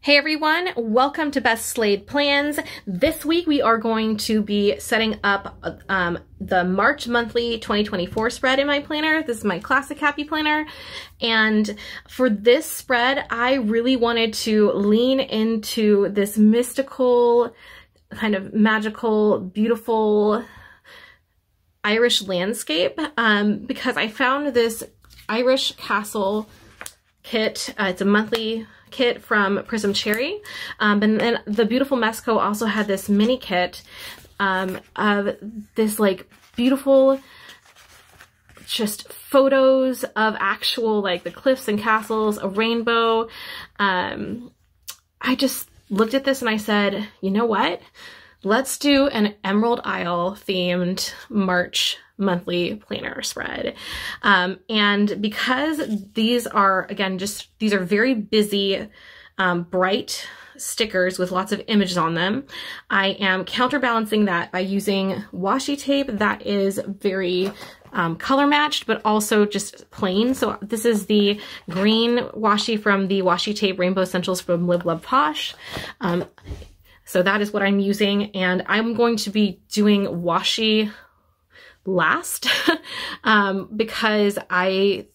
Hey everyone, welcome to Best Laid Plans. This week we are going to be setting up the March monthly 2024 spread in my planner. This is my classic happy planner. And for this spread, I really wanted to lean into this mystical, kind of magical, beautiful Irish landscape because I found this Irish castle kit. It's a monthly kit from Prism Cherry, and then the beautiful Mesco also had this mini kit of this like beautiful just photos of actual like the cliffs and castles, a rainbow. I just looked at this and I said, you know what? Let's do an Emerald Isle themed March monthly planner spread. And because these are, again, these are very busy, bright stickers with lots of images on them, I am counterbalancing that by using washi tape that is very color matched, but also just plain. So this is the green washi from the Washi Tape Rainbow Essentials from LiveLovePosh. So that is what I'm using, and I'm going to be doing washi last because I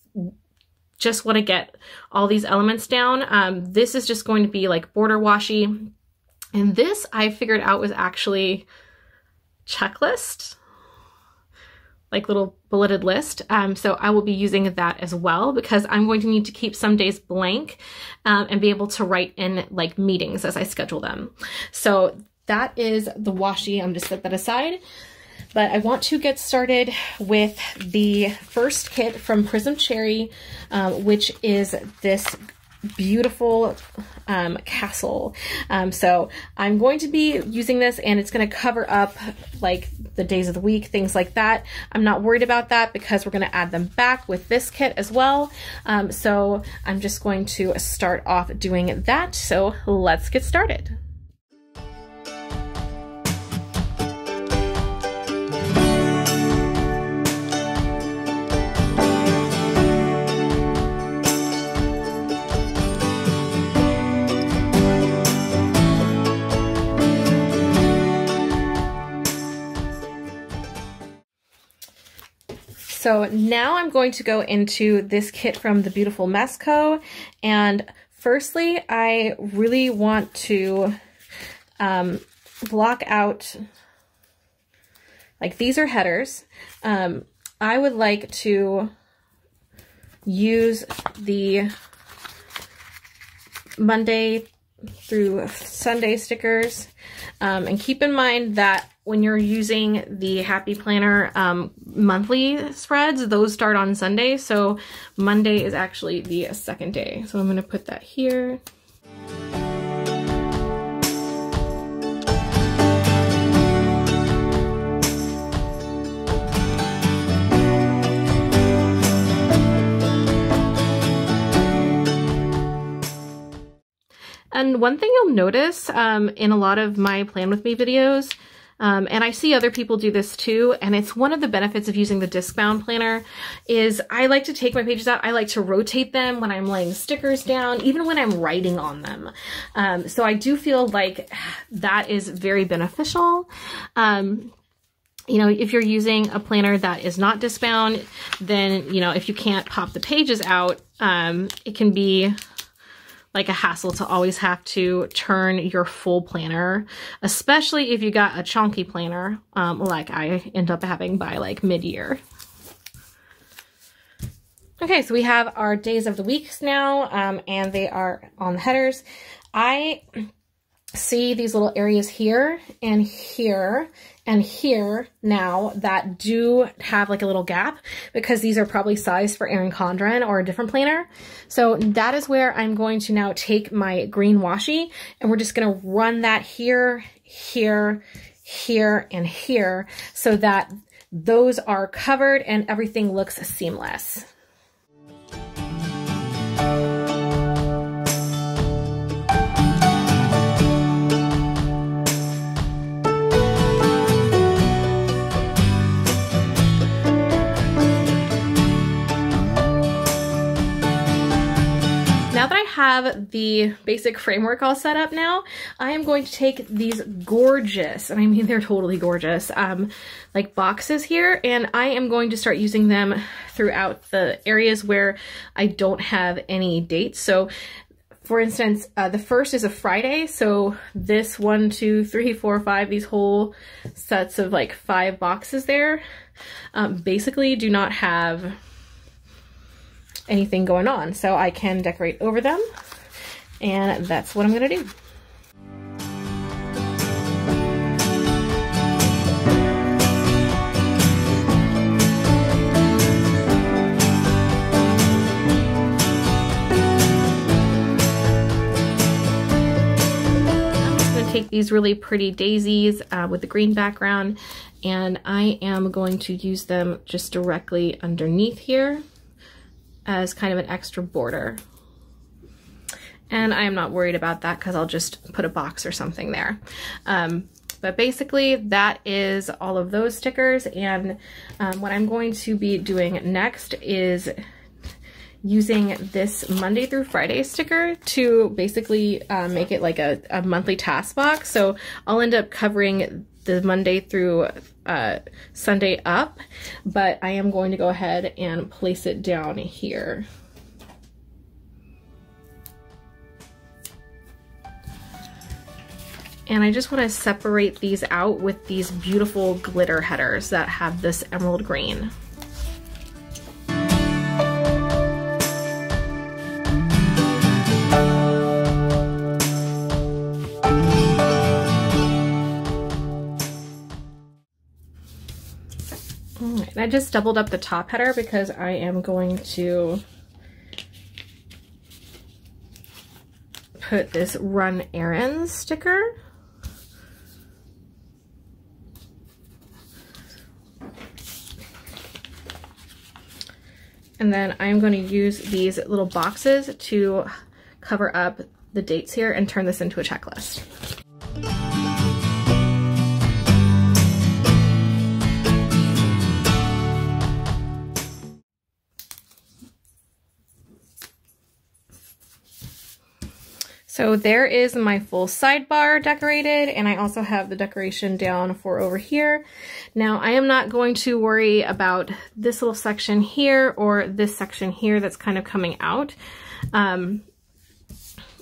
just want to get all these elements down. This is just going to be like border washi, and this I figured out was actually checklist, like little bulleted list. So I will be using that as well because I'm going to need to keep some days blank and be able to write in like meetings as I schedule them. So that is the washi. I'm just set that aside. But I want to get started with the first kit from Prism Cherry, which is this beautiful castle. So I'm going to be using this, and it's going to cover up like the days of the week, things like that. I'm not worried about that because we're going to add them back with this kit as well. So I'm just going to start off doing that. So let's get started. So now I'm going to go into this kit from the beautiful Mesco, and firstly I really want to block out, like these are headers. I would like to use the Monday through Sunday stickers, and keep in mind that when you're using the Happy Planner monthly spreads, those start on Sunday, so Monday is actually the second day. So I'm going to put that here. And one thing you'll notice in a lot of my Plan With Me videos, and I see other people do this too, and it's one of the benefits of using the disc-bound planner, is I like to take my pages out. I like to rotate them when I'm laying stickers down, even when I'm writing on them. So I do feel like that is very beneficial. You know, if you're using a planner that is not disc-bound, then, you know, if you can't pop the pages out, it can be like a hassle to always have to turn your full planner, especially if you got a chunky planner like I end up having by like mid-year. Okay, so we have our days of the weeks now, and they are on the headers. I see these little areas here and here and here now that do have like a little gap because these are probably sized for Erin Condren or a different planner. So that is where I'm going to now take my green washi, and we're just going to run that here, here, here, and here so that those are covered and everything looks seamless. Now that I have have the basic framework all set up now, I am going to take these gorgeous, and I mean they're totally gorgeous, like boxes here, and I am going to start using them throughout the areas where I don't have any dates. So for instance, the first is a Friday, so this 1, 2, 3, 4, 5, these whole sets of like 5 boxes there basically do not have anything going on, so I can decorate over them, and that's what I'm gonna do. Take these really pretty daisies with the green background, and I am going to use them just directly underneath here as kind of an extra border. And I'm not worried about that because I'll just put a box or something there. But basically that is all of those stickers, and what I'm going to be doing next is using this Monday through Friday sticker to basically make it like a monthly task box. So I'll end up covering the Monday through Sunday up, but I am going to go ahead and place it down here. And I just want to separate these out with these beautiful glitter headers that have this emerald green. I just doubled up the top header because I am going to put this Run Errands sticker. And then I'm going to use these little boxes to cover up the dates here and turn this into a checklist. So there is my full sidebar decorated, and I also have the decoration down for over here. Now I am not going to worry about this little section here or this section here that's kind of coming out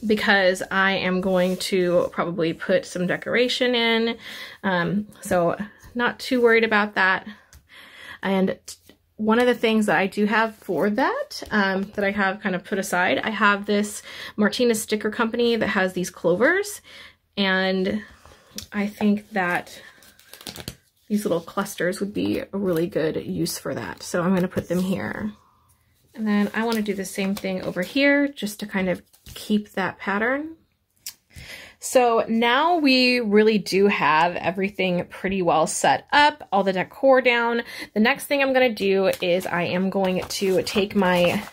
because I am going to probably put some decoration in. So not too worried about that. And one of the things that I do have for that, that I have kind of put aside, I have this Martinez Sticker Company that has these clovers, and I think that these little clusters would be a really good use for that. So I'm going to put them here. And then I want to do the same thing over here just to kind of keep that pattern. So now we really do have everything pretty well set up, all the decor down. The next thing I'm going to do is I am going to take my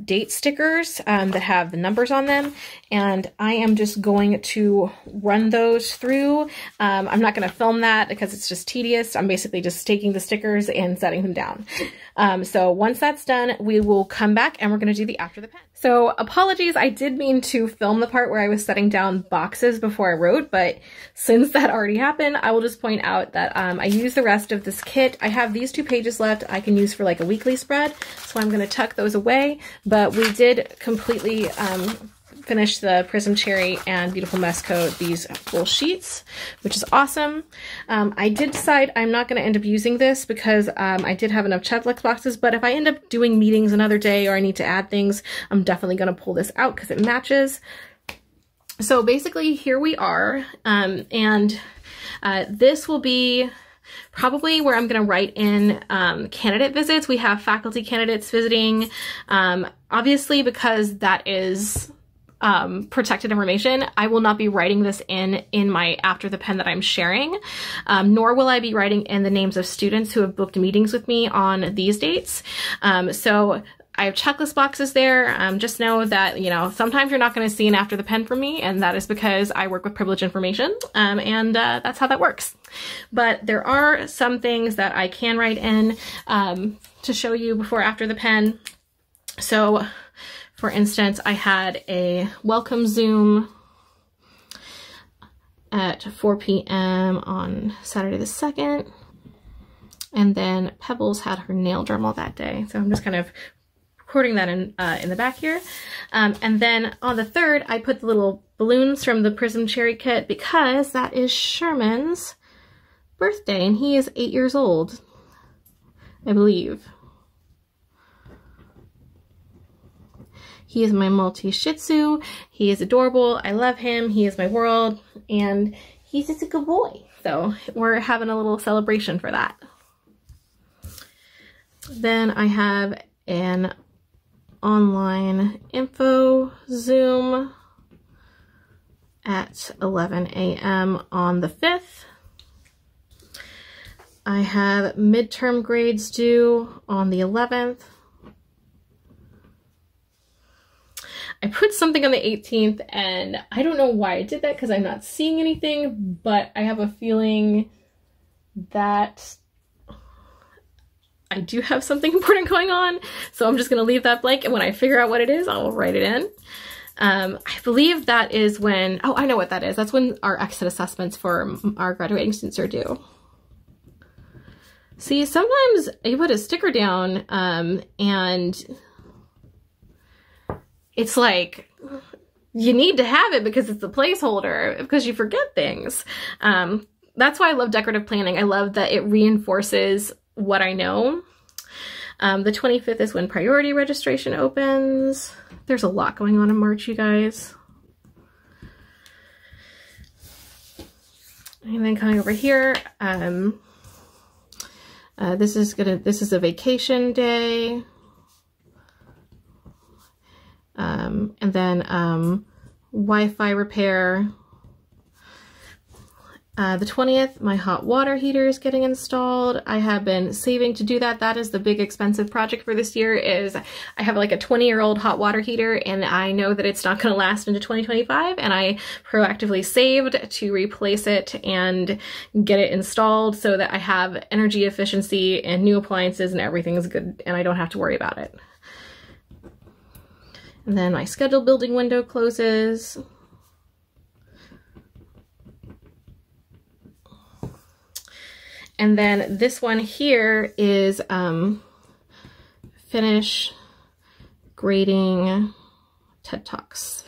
date stickers that have the numbers on them, and I am just going to run those through. I'm not going to film that because it's just tedious. I'm basically just taking the stickers and setting them down. So once that's done, we will come back and we're going to do the after the pen. So apologies, I did mean to film the part where I was setting down boxes before I wrote, but since that already happened, I will just point out that I used the rest of this kit. I have these 2 pages left I can use for like a weekly spread, so I'm going to tuck those away, but we did completely finish the Prism Cherry and Beautiful Mess Code, these full sheets, which is awesome. I did decide I'm not going to end up using this because I did have enough checklist boxes, but if I end up doing meetings another day or I need to add things, I'm definitely going to pull this out because it matches. So basically here we are, and this will be probably where I'm going to write in candidate visits. We have faculty candidates visiting, obviously because that is protected information. I will not be writing this in my after the pen that I'm sharing, nor will I be writing in the names of students who have booked meetings with me on these dates. So I have checklist boxes there. Just know that, you know, sometimes you're not going to see an after the pen from me, and that is because I work with privileged information, and that's how that works. But there are some things that I can write in to show you before after the pen. So For instance, I had a welcome Zoom at 4 p.m. on Saturday the 2nd. And then Pebbles had her nail Dremel that day. So I'm just kind of recording that in the back here. And then on the 3rd, I put the little balloons from the Prism Cherry kit because that is Sherman's birthday and he is 8 years old, I believe. He is my Maltese Shih Tzu. He is adorable. I love him. He is my world and he's just a good boy. So we're having a little celebration for that. Then I have an online info Zoom at 11 a.m. on the 5th. I have midterm grades due on the 11th. I put something on the 18th and I don't know why I did that because I'm not seeing anything, but I have a feeling that I do have something important going on. So I'm just going to leave that blank, and when I figure out what it is, I'll write it in. I believe that is when, oh, I know what that is. That's when our exit assessments for our graduating students are due. See, sometimes you put a sticker down and it's like, you need to have it because it's a placeholder, because you forget things. That's why I love decorative planning. I love that it reinforces what I know. The 25th is when priority registration opens. There's a lot going on in March, you guys. And then coming over here, this is a vacation day. And then Wi-Fi repair. The 20th, my hot water heater is getting installed. I have been saving to do that. That is the big expensive project for this year. Is I have like a 20-year-old hot water heater and I know that it's not going to last into 2025, and I proactively saved to replace it and get it installed so that I have energy efficiency and new appliances and everything is good and I don't have to worry about it. And then my schedule building window closes. And then this one here is finish grading TED Talks,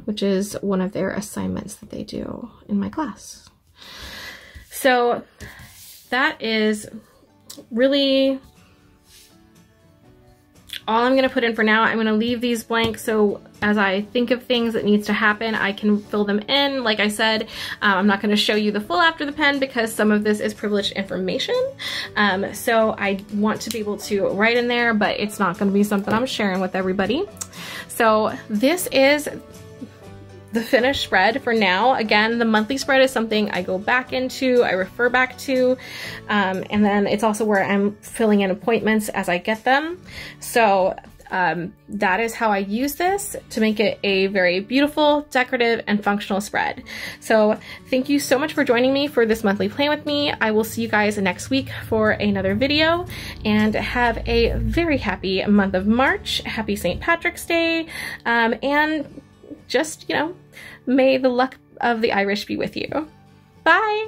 which is one of their assignments that they do in my class. So that is really all I'm going to put in for now. I'm going to leave these blank so as I think of things that needs to happen, I can fill them in. Like I said, I'm not going to show you the full after the pen because some of this is privileged information. So I want to be able to write in there, but it's not going to be something I'm sharing with everybody. So this is the finished spread for now. Again, the monthly spread is something I go back into, I refer back to, and then it's also where I'm filling in appointments as I get them. So that is how I use this to make it a very beautiful, decorative, and functional spread. So thank you so much for joining me for this monthly plan with me. I will see you guys next week for another video, and have a very happy month of March. Happy St. Patrick's Day, and just, you know, may the luck of the Irish be with you. Bye!